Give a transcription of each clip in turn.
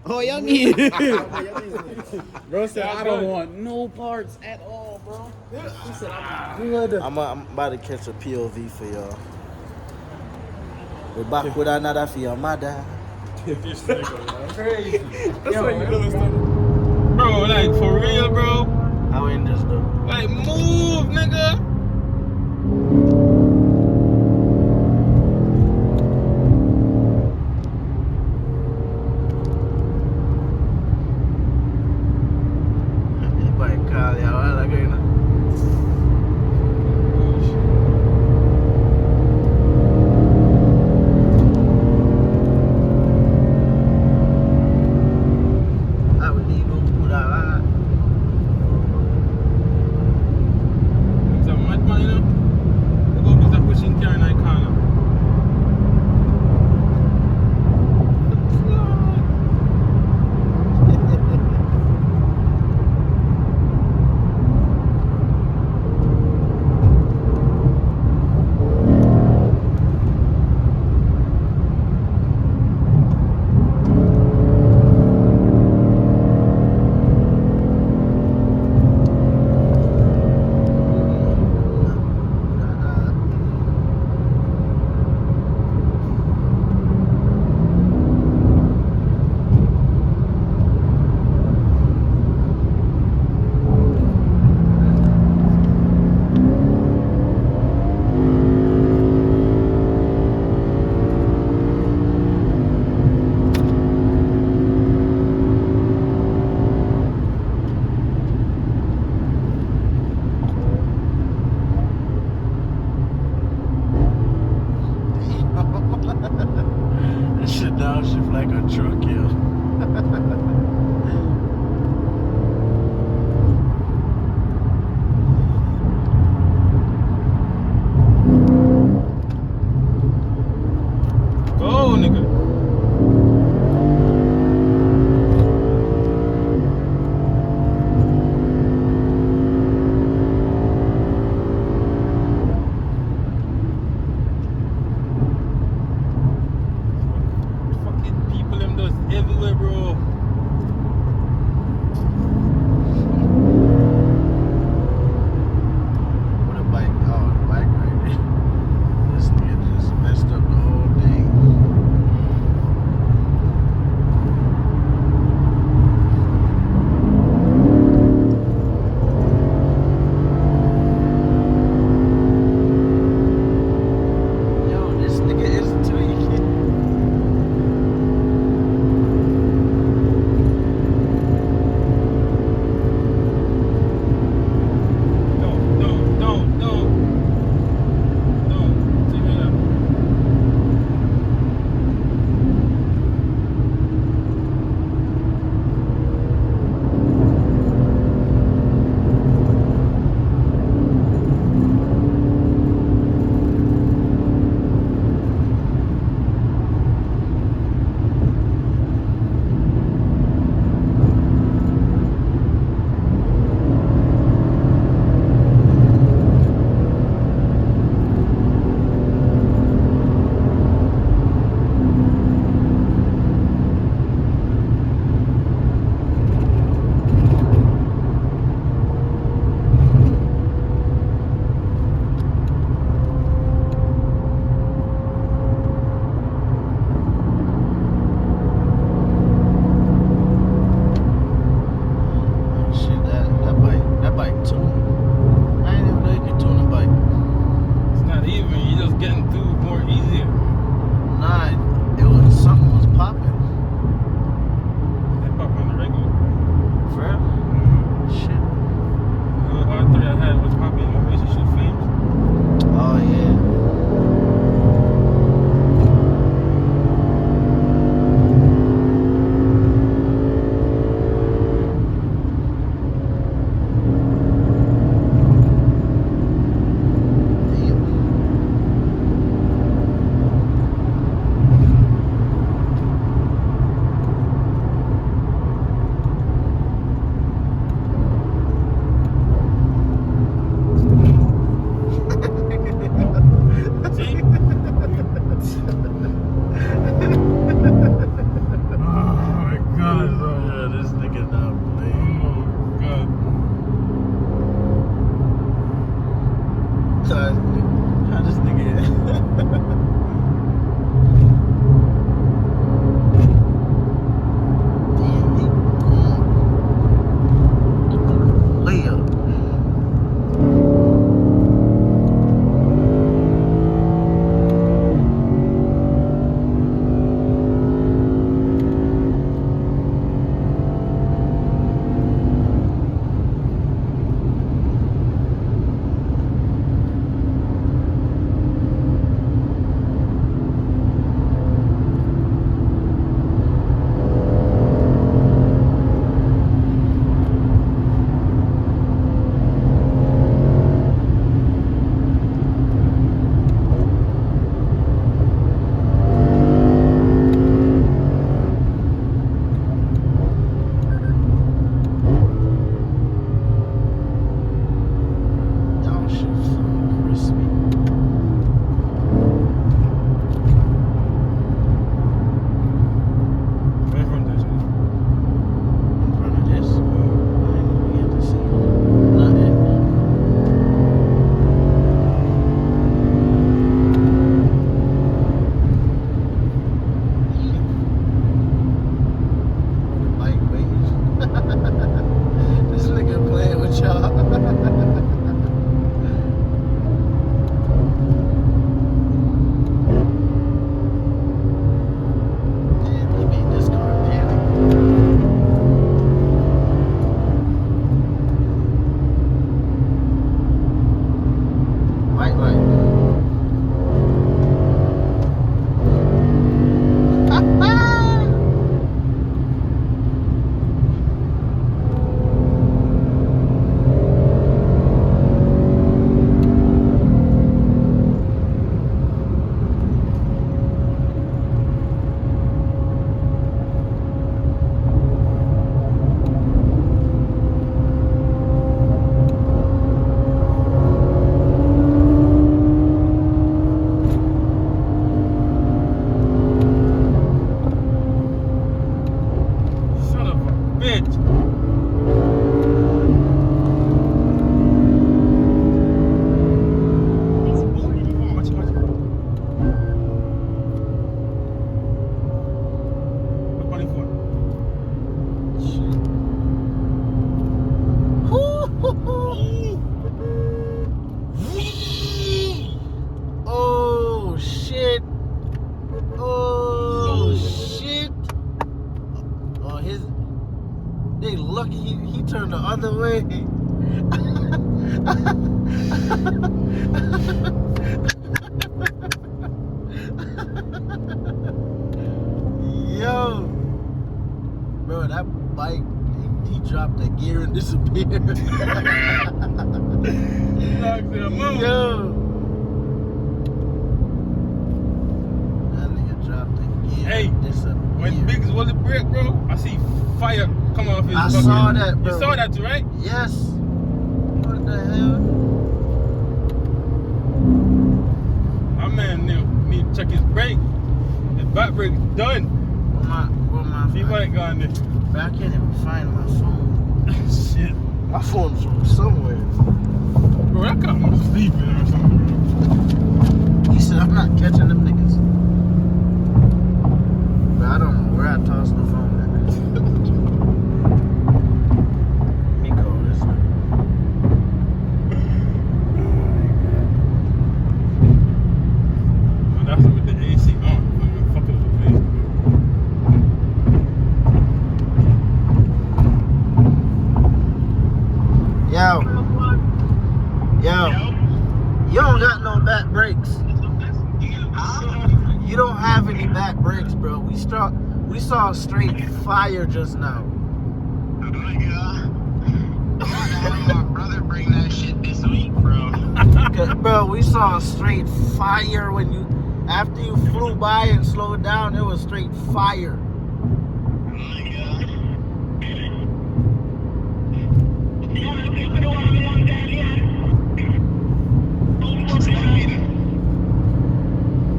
Oh, youngie. Bro said I don't want no parts at all, bro. He said I'm good. I'm about to catch a POV for y'all. We're back with another for your mother. Crazy. That's how you know it's done. Bro, like for real, bro. How in this though? Like move, nigga. Anybody call y'all again? I would need to put out. It's a mad man, you know. We go get a pushing car in that corner. This shit downshift like a truck, yo. Go, nigga. Fucking people them does everywhere, bro. With a bike, oh, the bike right there. This nigga just messed up the whole thing. Yo, this nigga is tweaking. bitch. Watch it. What funny for? Oh shit. Oh shit. Oh, they lucky he turned the other way. Yo, bro, that bike, he dropped the gear and disappeared. Yo, that nigga dropped the gear. Hey, and disappeared. when Biggs was a brick, bro, I see fire come off his I fucking- saw that, bro. You saw that too, right? Yes. What the hell? My man need to check his brake. His back brake's done. Where my See what gone there. Bro, I can't even find my phone. Shit. My phone's from somewhere. Bro, that car was sleeping or something, bro. He said, I'm not catching them niggas. But I don't know where I tossed the phone at. Let me call this one. Well, that's with the AC on. Fuck up the place. Yo, you don't got no back brakes. You don't have any back brakes, bro. We saw straight fire just now. Oh my god. My brother bring that shit this week, bro. Bro, we saw straight fire after you flew by and slowed down, it was straight fire. Oh my god.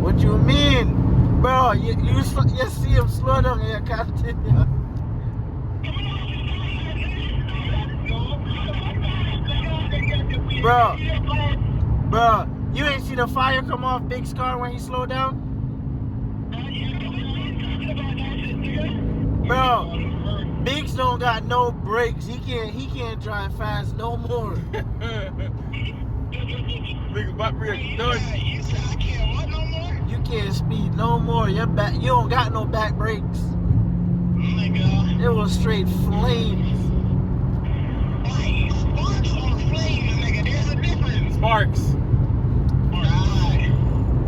What you mean? Bro, you see him slow down and you continue. Bro, you ain't see the fire come off Big's car when he slowed down? Bro, Biggs don't got no brakes. He can't drive fast no more. Biggs back brake done. You said I can't what no more? You can't speed no more. You don't got no back brakes. Oh my god. It was straight flames. Hey, sparks or flames, nigga, there's a difference. Sparks. Right.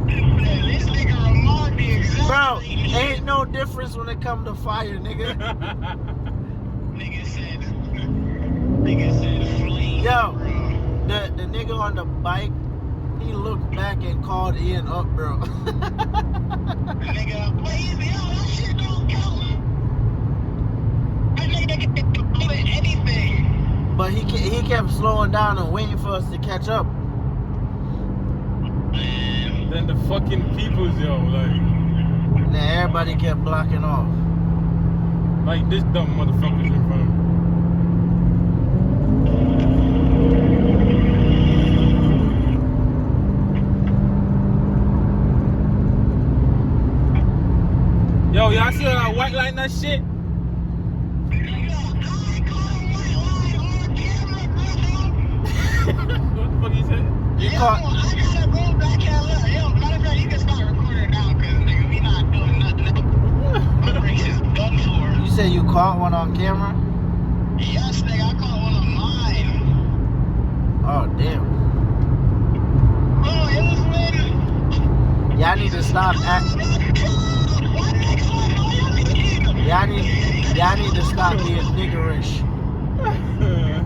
This nigga Ramon be exactly. Bro, ain't no difference when it come to fire, nigga. Nigga said flames. Yo, bro. the nigga on the bike, he looked back and called Ian up, bro. Nigga, please, yo, that shit don't count. That nigga can do anything. But he kept slowing down and waiting for us to catch up. Man. Then the fucking peoples, yo, And then everybody kept blocking off. like this dumb motherfuckers in front of me. Yo, y'all see all that white line, that shit? What the fuck he said? You Yo, caught. I gotta go back and look. Yo, matter of fact, you can start recording now, cause nigga, we not doing nothing. My brakes is done for. You said you caught one on camera? Yes, nigga, I caught one of mine. Oh damn. Bro, it was when. Y'all need to stop y'all need to stop being niggerish. Yeah,